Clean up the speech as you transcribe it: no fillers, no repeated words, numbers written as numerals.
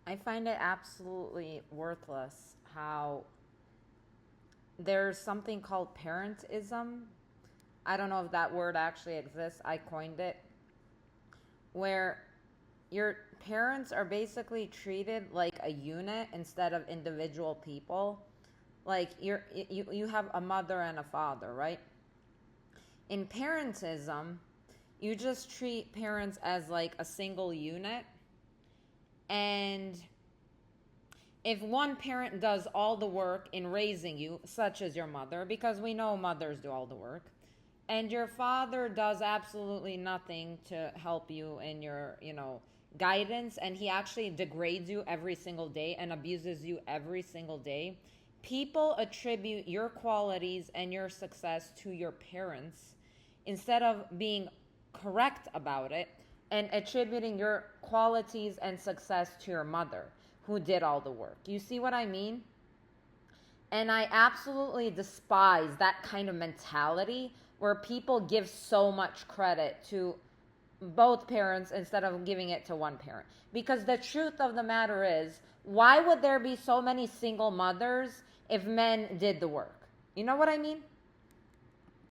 I find it absolutely worthless how there's something called parentism. I don't know if that word actually exists. I coined it. Where your parents are basically treated like a unit instead of individual people. Like you have a mother and a father, right? In parentism, you just treat parents as like a single unit. And if one parent does all the work in raising you, such as your mother, because we know mothers do all the work, and your father does absolutely nothing to help you in your, guidance, and he actually degrades you every single day and abuses you every single day, people attribute your qualities and your success to your parents instead of being correct about it and attributing your qualities and success to your mother, who did all the work. You see what I mean? And I absolutely despise that kind of mentality where people give so much credit to both parents instead of giving it to one parent. Because the truth of the matter is, why would there be so many single mothers if men did the work? You know what I mean?